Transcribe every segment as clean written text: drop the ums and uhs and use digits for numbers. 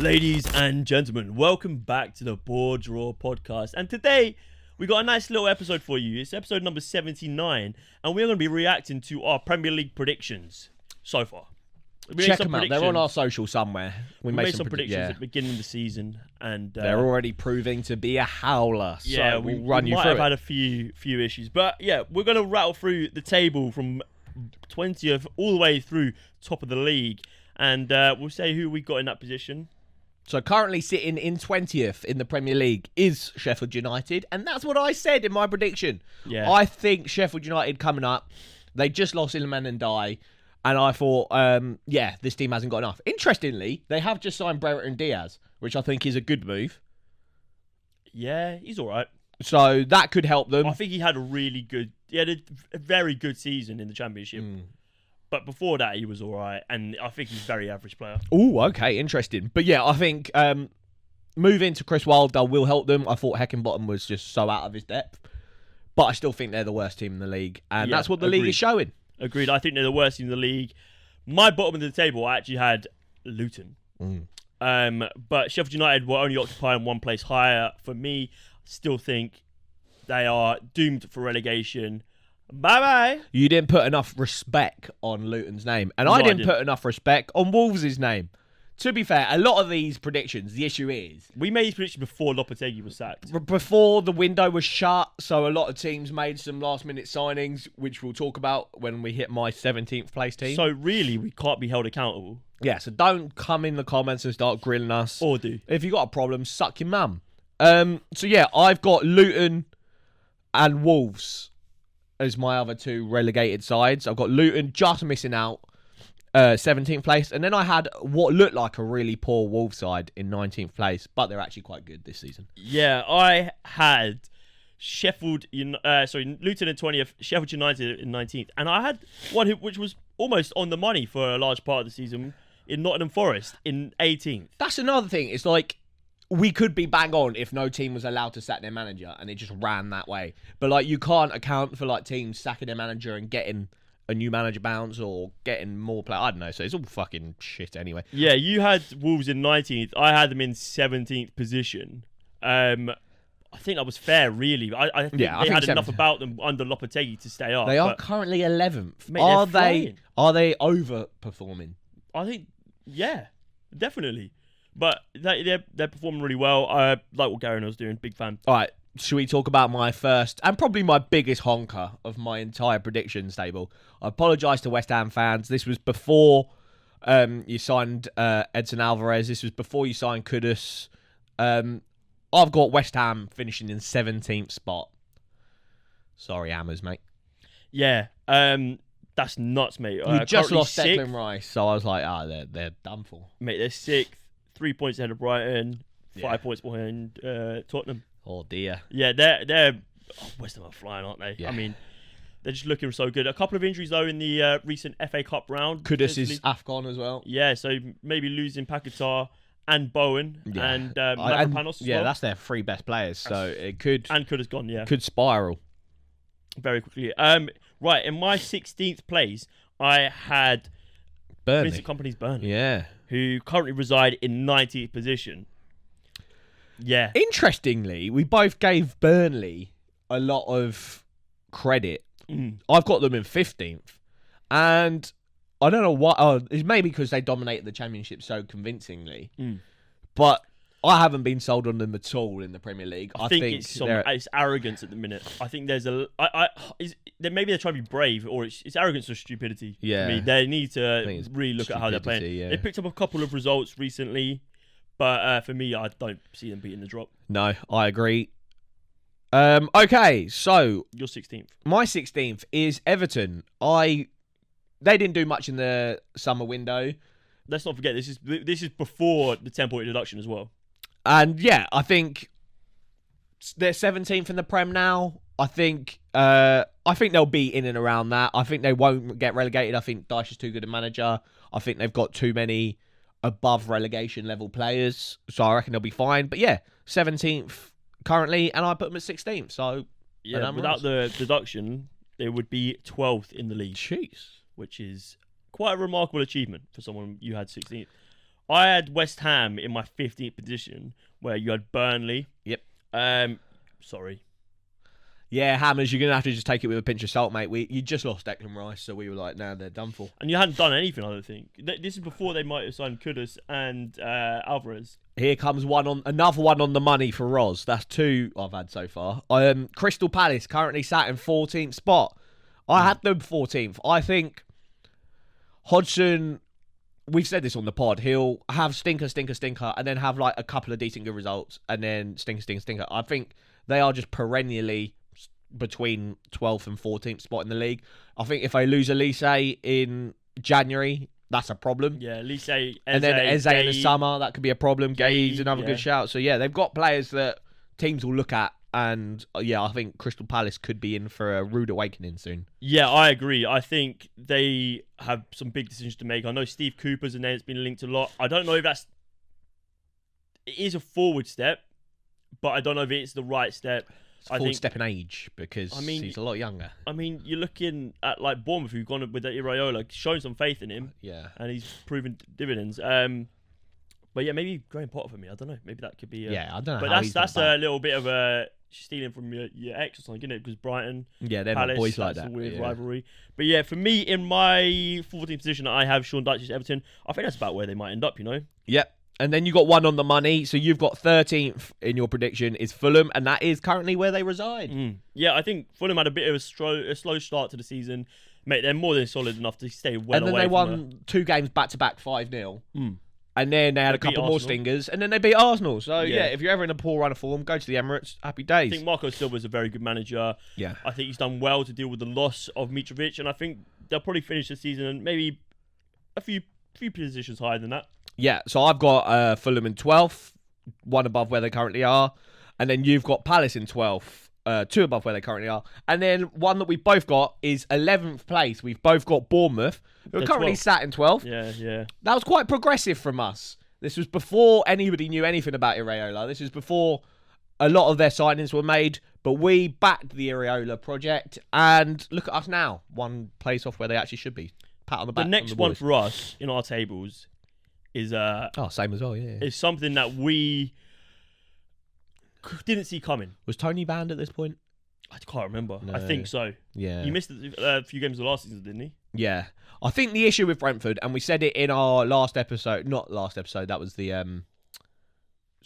Ladies and gentlemen, welcome back to the BoreDraw podcast. And today, we got a nice little episode for you. It's episode number 79, and we're going to be reacting to our Premier League predictions so far. Check them out. They're on our social somewhere. We made some predictions at the beginning of the season, and they're already proving to be a howler. Yeah, so we'll run you through it. We might have had a few issues, but yeah, we're going to rattle through the table from 20th all the way through top of the league, and we'll say who we got in that position. So currently sitting in 20th in the Premier League is Sheffield United, and that's what I said in my prediction. Yeah. I think Sheffield United coming up, they just lost Iliman and Dye, and I thought, this team hasn't got enough. Interestingly, they have just signed Brentford and Diaz, which I think is a good move. Yeah, he's all right. So that could help them. I think he had a very good season in the Championship. But before that, he was all right, and I think he's a very average player. Oh, okay, interesting. But yeah, I think moving to Chris Wilder will help them. I thought Heckingbottom was just so out of his depth. But I still think they're the worst team in the league, and that's what the league is showing. Agreed. I think they're the worst team in the league. My bottom of the table, I actually had Luton. But Sheffield United were only occupying one place higher. For me, still think they are doomed for relegation. Bye-bye. You didn't put enough respect on Luton's name. And I didn't put enough respect on Wolves' name. To be fair, a lot of these predictions, the issue is... We made these predictions before Lopetegui was sacked. Before the window was shut, so a lot of teams made some last-minute signings, which we'll talk about when we hit my 17th place team. So really, we can't be held accountable. Yeah, so don't come in the comments and start grilling us. Or do. If you got a problem, suck your mum. So yeah, I've got Luton and Wolves as my other two relegated sides. I've got Luton just missing out, 17th place. And then I had what looked like a really poor Wolves side in 19th place, but they're actually quite good this season. Yeah, I had Luton in 20th, Sheffield United in 19th. And I had one which was almost on the money for a large part of the season in Nottingham Forest in 18th. That's another thing. It's like, we could be bang on if no team was allowed to sack their manager and it just ran that way. But like, you can't account for like teams sacking their manager and getting a new manager bounce or getting more play. I don't know. So it's all fucking shit anyway. Yeah, you had Wolves in 19th. I had them in 17th position. I think that was fair, really. I think they had enough about them under Lopetegui to stay up. They are currently 11th. Mate, are they overperforming? I think, yeah, definitely. But they're performing really well. I like what Gary was doing. Big fan. All right. Should we talk about my first and probably my biggest honker of my entire predictions table? I apologise to West Ham fans. This was before you signed Edson Alvarez. This was before you signed Kudus. I've got West Ham finishing in 17th spot. Sorry, Hammers, mate. Yeah. That's nuts, mate. You just lost sixth. Declan Rice, so I was like, they're done for. Mate, they're 6th. 3 points ahead of Brighton. 5 points behind Tottenham. Oh, dear. Yeah, they're West Ham are flying, aren't they? Yeah. I mean, they're just looking so good. A couple of injuries, though, in the recent FA Cup round. Kudus is AFCON as well. Yeah, so maybe losing Paquetá and Bowen and Mavropanos as well. That's their 3 best players, so it could... And Kudus gone, yeah. Could spiral. Very quickly. Right, in my 16th place, I had... Burnley. Vincent Kompany's Burnley. Yeah. Who currently reside in 90th position. Yeah. Interestingly, we both gave Burnley a lot of credit. I've got them in 15th. And I don't know why. It's maybe because they dominated the Championship so convincingly. But I haven't been sold on them at all in the Premier League. I think it's arrogance at the minute. I think there's maybe they're trying to be brave, or it's arrogance or stupidity. Yeah. For me. They need to really look at how they're playing. Yeah. They picked up a couple of results recently, but for me, I don't see them beating the drop. No, I agree. Okay, so your 16th. My 16th is Everton. They didn't do much in the summer window. Let's not forget this is before the 10-point deduction as well. And yeah, I think they're 17th in the Prem now. I think they'll be in and around that. I think they won't get relegated. I think Dyche is too good a manager. I think they've got too many above relegation level players. So I reckon they'll be fine. But yeah, 17th currently, and I put them at 16th. So yeah, without the deduction, they would be 12th in the league. Jeez. Which is quite a remarkable achievement for someone you had 16th. I had West Ham in my 15th position, where you had Burnley. Yep. Sorry. Yeah, Hammers, you're going to have to just take it with a pinch of salt, mate. You just lost Declan Rice, so we were like, nah, they're done for. And you hadn't done anything, I don't think. This is before they might have signed Kudus and Alvarez. Here comes another one on the money for Roz. That's 2 I've had so far. Crystal Palace currently sat in 14th spot. I had them 14th. I think Hodgson, we've said this on the pod, he'll have stinker, and then have like a couple of decent good results, and then stinker. I think they are just perennially between 12th and 14th spot in the league. I think if they lose Elise in January, that's a problem. Yeah, Elise, and then Eze in the summer, that could be a problem. Gaye's another good shout. So yeah, they've got players that teams will look at, and yeah, I think Crystal Palace could be in for a rude awakening soon. Yeah, I agree. I think they have some big decisions to make. I know Steve Cooper's a name that's been linked a lot. I don't know if it is a forward step, but I don't know if it's the right step. It's a forward step in age, because he's a lot younger. I mean, you're looking at like Bournemouth, who've gone with Iraola, showing some faith in him. Yeah. And he's proven dividends. But yeah, maybe Graham Potter for me. I don't know. Maybe that could be. Yeah, I don't know. But that's a little bit of a stealing from your ex or something, isn't it? Because Brighton, yeah, they're Palace, not boys like that's that. A weird rivalry. But yeah, for me, in my 14th position, I have Sean Dyche's Everton. I think that's about where they might end up. Yep. And then you got one on the money. So you've got 13th in your prediction is Fulham, and that is currently where they reside. Yeah, I think Fulham had a bit of a slow start to the season. Mate, they're more than solid enough to stay well away. And then they won 2 games back-to-back 5-0. And then they had a couple more stingers, and then they beat Arsenal. So yeah, if you're ever in a poor run of form, go to the Emirates. Happy days. I think Marco Silva's a very good manager. Yeah. I think he's done well to deal with the loss of Mitrovic, and I think they'll probably finish the season and maybe a few positions higher than that. Yeah, so I've got Fulham in 12th, 1 above where they currently are. And then you've got Palace in 12th, 2 above where they currently are. And then one that we've both got is 11th place. We've both got Bournemouth, who are currently 12th. Sat in 12th. Yeah. That was quite progressive from us. This was before anybody knew anything about Iraola. This was before a lot of their signings were made. But we backed the Iraola project. And look at us now. 1 place off where they actually should be. Pat on the back. The next one for us in our tables is same as well, yeah. Is something that we didn't see coming. Was Tony banned at this point? I can't remember. No. I think so. Yeah. He missed a few games of the last season, didn't he? Yeah. I think the issue with Brentford, and we said it in our last episode, not last episode, that was the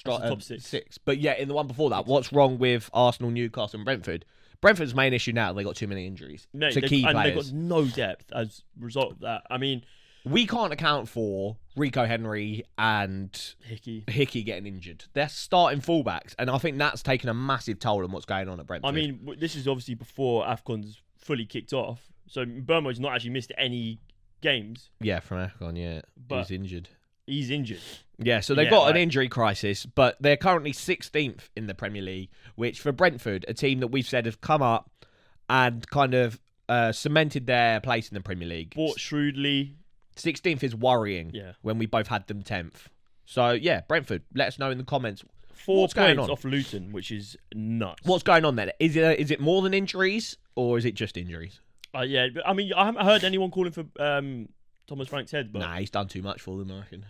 top 6. But yeah, in the one before that, what's wrong with Arsenal, Newcastle and Brentford? Brentford's main issue now, they got too many injuries to key players. And they've got no depth as a result of that. I mean, we can't account for Rico Henry and Hickey getting injured. They're starting fullbacks, and I think that's taken a massive toll on what's going on at Brentford. I mean, this is obviously before AFCON's fully kicked off, so Burmo's not actually missed any games. Yeah, from AFCON, yeah. But he's injured. Yeah, so they've got an injury crisis, but they're currently 16th in the Premier League, which for Brentford, a team that we've said have come up and kind of cemented their place in the Premier League. Bought shrewdly. 16th is worrying when we both had them 10th. So, yeah, Brentford, let us know in the comments. 4 points off Luton, which is nuts. What's going on there? Is it more than injuries, or is it just injuries? Yeah, but I mean, I haven't heard anyone calling for Thomas Frank's head. But nah, he's done too much for them, I reckon.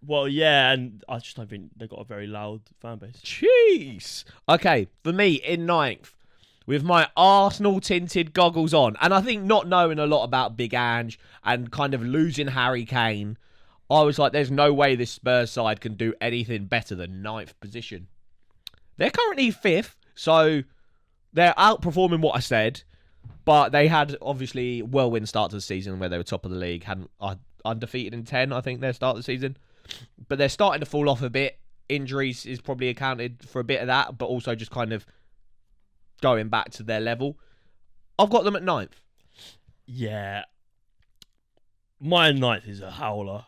Well, yeah, and I just don't think they've got a very loud fan base. Jeez. Okay, for me, in 9th, with my Arsenal-tinted goggles on, and I think not knowing a lot about Big Ange and kind of losing Harry Kane, I was like, there's no way this Spurs side can do anything better than 9th position. They're currently 5th, so they're outperforming what I said, but they had, obviously, whirlwind start to the season where they were top of the league, hadn't undefeated in 10, I think, their start of the season. But they're starting to fall off a bit. Injuries is probably accounted for a bit of that, but also just kind of going back to their level. I've got them at 9th. Yeah. My 9th is a howler.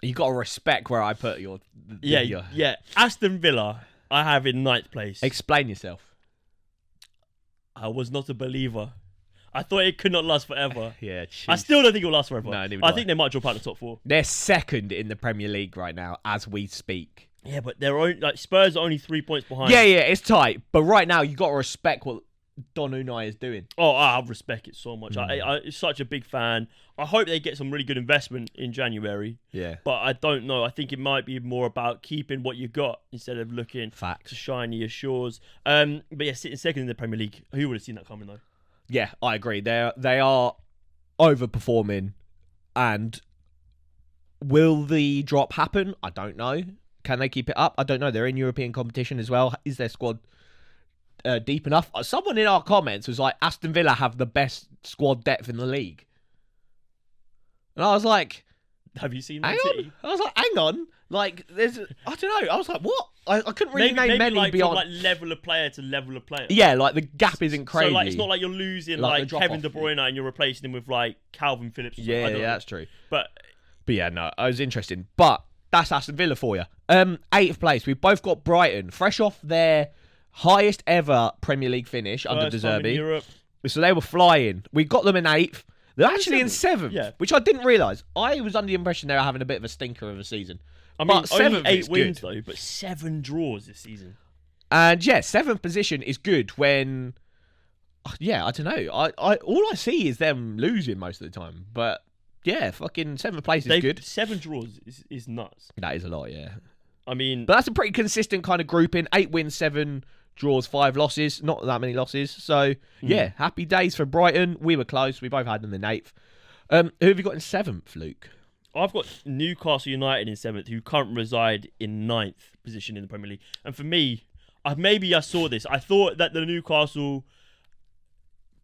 You got to respect where I put your... Yeah. Aston Villa, I have in 9th place. Explain yourself. I was not a believer. I thought it could not last forever. Yeah, geez. I still don't think it'll last forever. No, I think they might drop out the top 4. They're 2nd in the Premier League right now, as we speak. Yeah, but they're only, Spurs are only 3 points behind. Yeah, it's tight. But right now, you got to respect what Don Unai is doing. Oh, I respect it so much. I'm such a big fan. I hope they get some really good investment in January. Yeah. But I don't know. I think it might be more about keeping what you got instead of looking Facts. to shinier shores. But yeah, sitting second in the Premier League. Who would have seen that coming though? Yeah, I agree. They are overperforming, and will the drop happen? I don't know. Can they keep it up? I don't know. They're in European competition as well. Is their squad deep enough? Someone in our comments was like, Aston Villa have the best squad depth in the league. And I was like, have you seen hang Man on? City? I was like, hang on. Like, I don't know. I was like, what? I couldn't really Maybe name many like beyond. from like level of player to level of player. Yeah, like the gap isn't crazy. So like it's not like you're losing Like the like drop Kevin off. De Bruyne and you're replacing him with like Calvin Phillips. Or something. I Yeah, don't know. that's true. But yeah, no, it was interesting. But that's Aston Villa for you. 8th place. We've both got Brighton, fresh off their highest ever Premier League finish under De first time in Zerbi. Europe. So they were flying. We got them in 8th. They're actually in 7th, Yeah. which I didn't realise. I was under the impression they were having a bit of a stinker of a season. I mean, But only 7th 8 is wins good. though, but 7 draws this season. And yeah, 7th position is good when... Yeah, I don't know. I all I see is them losing most of the time. But yeah, fucking 7th place is good. 7 draws is nuts. That is a lot, yeah. I mean, But that's a pretty consistent kind of grouping. 8 wins, 7 draws, 5 losses. Not that many losses. So, yeah, happy days for Brighton. We were close. We both had them in 8th. Who have you got in 7th, Luke? I've got Newcastle United in 7th, who currently reside in 9th position in the Premier League. And for me, maybe I saw this. I thought that the Newcastle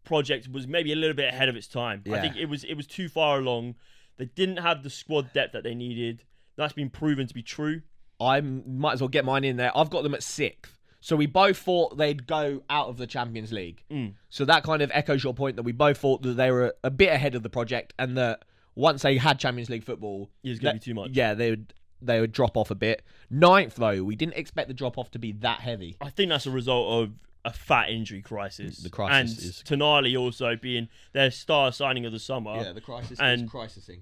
project was maybe a little bit ahead of its time. Yeah. I think it was too far along. They didn't have the squad depth that they needed. That's been proven to be true. I might as well get mine in there. I've got them at 6th. So we both thought they'd go out of the Champions League. So that kind of echoes your point that we both thought that they were a bit ahead of the project and that once they had Champions League football... It was going to be too much. Yeah, they would drop off a bit. 9th, though, we didn't expect the drop-off to be that heavy. I think that's a result of a fat injury crisis. The crisis and is... Tonali also being their star signing of the summer. Yeah, the crisis and is crisising.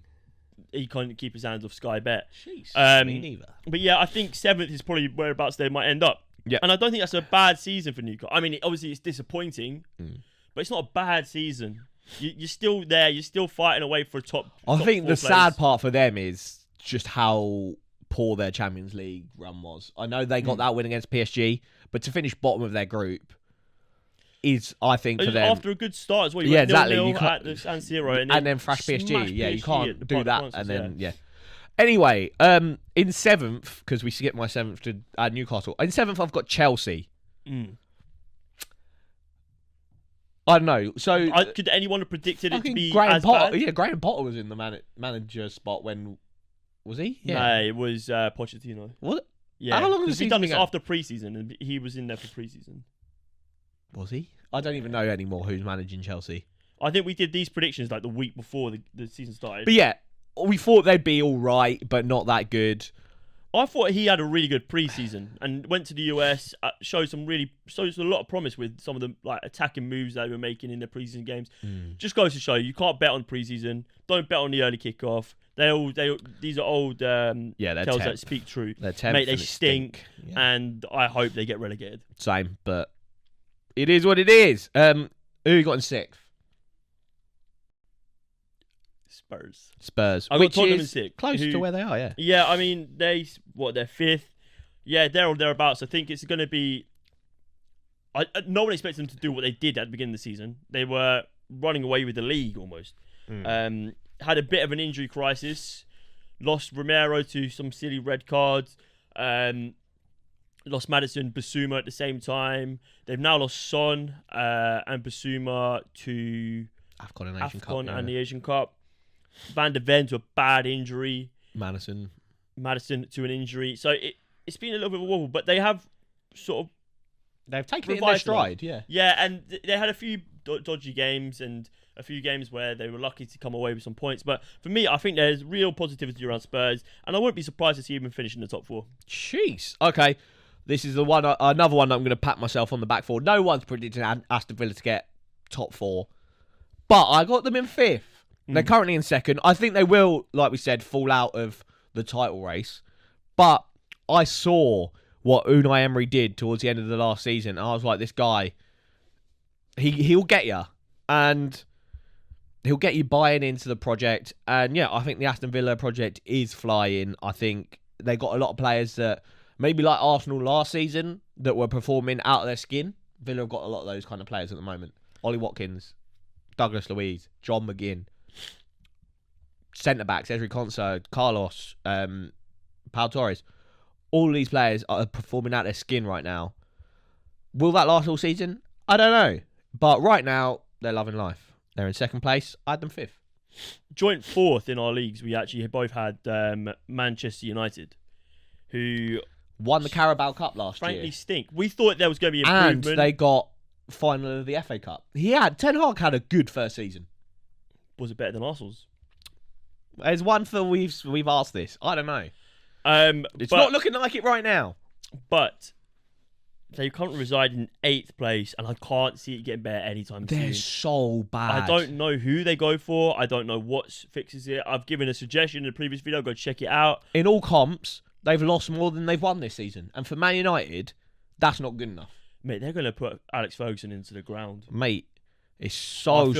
He couldn't keep his hands off Sky Bet. Jeez, me neither. But yeah, I think 7th is probably whereabouts they might end up. Yeah. And I don't think that's a bad season for Newcastle. I mean, obviously it's disappointing, but it's not a bad season. You're still there. You're still fighting away for a top. I top think 4 the place. sad part for them is just how poor their Champions League run was. I know they got that win against PSG, but to finish bottom of their group is, I think, for them... After a good start as well. Yeah, exactly. You You can't, can't- at the San Siro and then thrash PSG. smash Yeah, you PSG can't at the do Parc des that. Princes, And then, yeah. Anyway, in 7th, because we skipped my 7th to add Newcastle. In 7th, I've got Chelsea. I don't know. So could anyone have predicted it to fucking be Graham as Potter. bad? Yeah, Graham Potter was in the manager spot when... Was he? Yeah. No, it was Pochettino. What? Yeah, How long has because he he done been this going? after pre-season, and he was in there for pre-season. Was he? I don't even know anymore who's managing Chelsea. I think we did these predictions like the week before the season started. But yeah, we thought they'd be all right, but not that good. I thought he had a really good pre-season and went to the US, shows a lot of promise with some of the like attacking moves they were making in their pre-season games. Just goes to show you can't bet on pre-season. Don't bet on the early kickoff. These are old they're tales 10th. that speak true. They're 10th Mate, they and it stink, Yeah. and I hope they get relegated. Same, but it is what it is. Who you got in 6th? Spurs. I got Which Tottenham in is 6th. close to where they are, yeah. Yeah, I mean, they're 5th. Yeah, they're all thereabouts. I think it's going to be... no one expects them to do what they did at the beginning of the season. They were running away with the league almost. Had a bit of an injury crisis. Lost Romero to some silly red cards. Lost Maddison, Basuma at the same time. They've now lost Son and Basuma to AFCON and the Asian Cup. Van der Ven to a bad injury. Madison to an injury. So it's been a little bit of a wobble, but they have sort of... They've taken it in their stride, yeah. Yeah, and they had a few dodgy games and a few games where they were lucky to come away with some points. But for me, I think there's real positivity around Spurs, and I wouldn't be surprised to see them finish in the top 4. Jeez. Okay, this is another one that I'm going to pat myself on the back for. No one's predicted Aston Villa to get top 4, but I got them in 5th. They're currently in 2nd. I think they will, like we said, fall out of the title race. But I saw what Unai Emery did towards the end of the last season. And I was like, this guy he'll get you, and he'll get you buying into the project. And yeah, I think the Aston Villa project is flying. I think they got a lot of players that maybe like Arsenal last season that were performing out of their skin. Villa have got a lot of those kind of players at the moment. Ollie Watkins, Douglas Luiz, John McGinn, centre backs, Ezri Konsa, Carlos, Pau Torres. All these players are performing out their skin right now. Will that last all season? I don't know. But right now, they're loving life. They're in second place. I had them fifth. Joint fourth in our leagues, we actually both had Manchester United, who won the Carabao Cup last year. Frankly stink. We thought there was going to be improvement. And they got final of the FA Cup. Ten Hag had a good first season. Was it better than Arsenal's? There's one for we've asked this. I don't know. It's but, not looking like it right now. But they currently reside in 8th place, and I can't see it getting better anytime soon. They're so bad. I don't know who they go for. I don't know what fixes it. I've given a suggestion in the previous video. Go check it out. In all comps, they've lost more than they've won this season. And for Man United, that's not good enough. Mate, they're going to put Alex Ferguson into the ground. Mate, it's so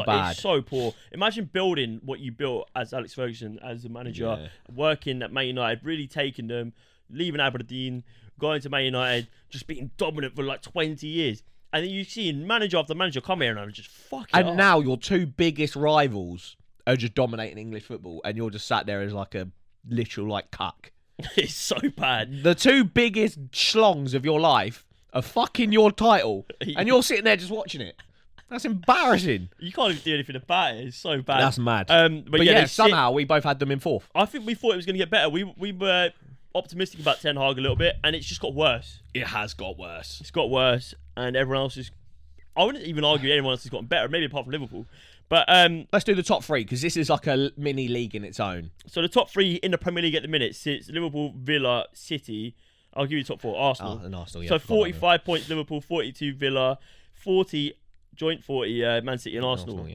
bad. It's so poor. Imagine building what you built as Alex Ferguson, as a manager, working at Man United, really taking them, leaving Aberdeen, going to Man United, just being dominant for like 20 years. And then you see manager after manager come here and just fuck it up. And now your two biggest rivals are just dominating English football, and you're just sat there as like a literal like cuck. It's so bad. The two biggest schlongs of your life are fucking your title, and you're sitting there just watching it. That's embarrassing. You can't even do anything about it. It's so bad. That's mad. But yeah, somehow we both had them in fourth. I think we thought it was going to get better. We were optimistic about Ten Hag a little bit, and it's just got worse. It has got worse. It's got worse, and everyone else is... I wouldn't even argue anyone else has gotten better, maybe apart from Liverpool. But let's do the top three, because this is like a mini league in its own. So the top three in the Premier League at the minute sits Liverpool, Villa, City. I'll give you the top four. Arsenal. And Arsenal, yeah. So 45 points Liverpool, 42 Villa, 40... Joint 40, Man City and Arsenal.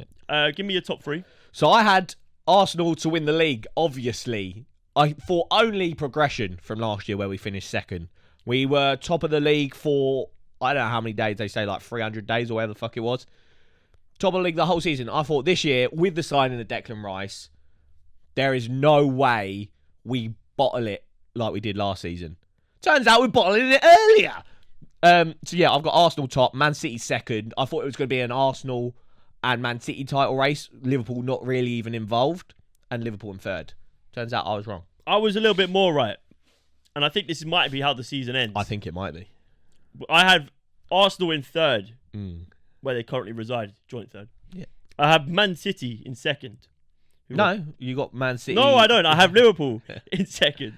Give me your top three. So I had Arsenal to win the league, obviously. I thought only progression from last year where we finished second. We were top of the league for, I don't know how many days they say, like 300 days or whatever the fuck it was. Top of the league the whole season. I thought this year, with the signing of Declan Rice, there is no way we bottle it like we did last season. Turns out we're bottling it earlier. So yeah, I've got Arsenal top, Man City second. I thought it was going to be an Arsenal and Man City title race. Liverpool not really even involved, and Liverpool in third. Turns out I was wrong. I was a little bit more right, and I think this might be how the season ends. I think it might be. I have Arsenal in third, where they currently reside, joint third. Yeah. I have Man City in second. You got Man City. No, I don't. I have Liverpool in second.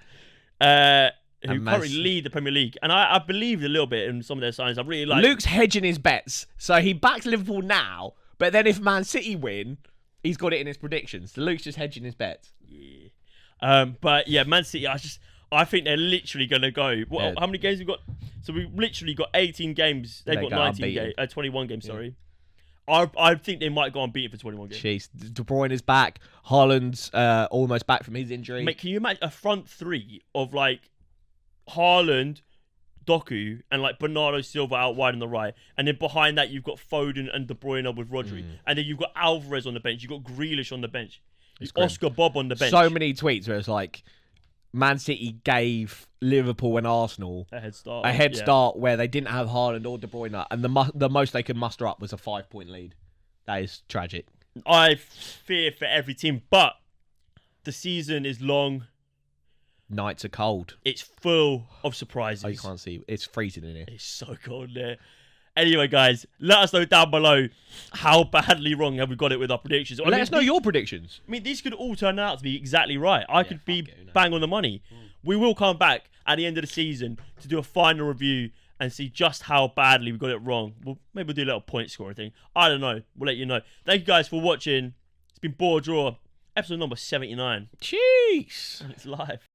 Who currently lead the Premier League. And I believed a little bit in some of their signs. I really like... Luke's hedging his bets. So he backs Liverpool now, but then if Man City win, he's got it in his predictions. So Luke's just hedging his bets. Yeah. But yeah, Man City, I think they're literally going to go... How many games have we got? So we've literally got 18 games. They've got 19 games. 21 games, sorry. I think they might go unbeaten for 21 games. Jeez. De Bruyne is back. Haaland's almost back from his injury. Mate, can you imagine a front three of like... Haaland, Doku, and like Bernardo Silva out wide on the right, and then behind that you've got Foden and De Bruyne with Rodri, and then you've got Alvarez on the bench, you've got Grealish on the bench, Oscar Bob on the bench. So many tweets where it's like Man City gave Liverpool and Arsenal a head start where they didn't have Haaland or De Bruyne, and the most they could muster up was a 5-point lead. That is tragic. I fear for every team, but the season is long. Nights are cold. It's full of surprises. Oh, you can't see. It's freezing in here. It's so cold in there. Anyway, guys, let us know down below how badly wrong have we got it with our predictions. Let us know your predictions. I mean, these could all turn out to be exactly right. I could be bang on the money. We will come back at the end of the season to do a final review and see just how badly we got it wrong. Maybe we'll do a little point scoring thing. I don't know. We'll let you know. Thank you guys for watching. It's been BoreDraw, episode number 79. Jeez. And it's live.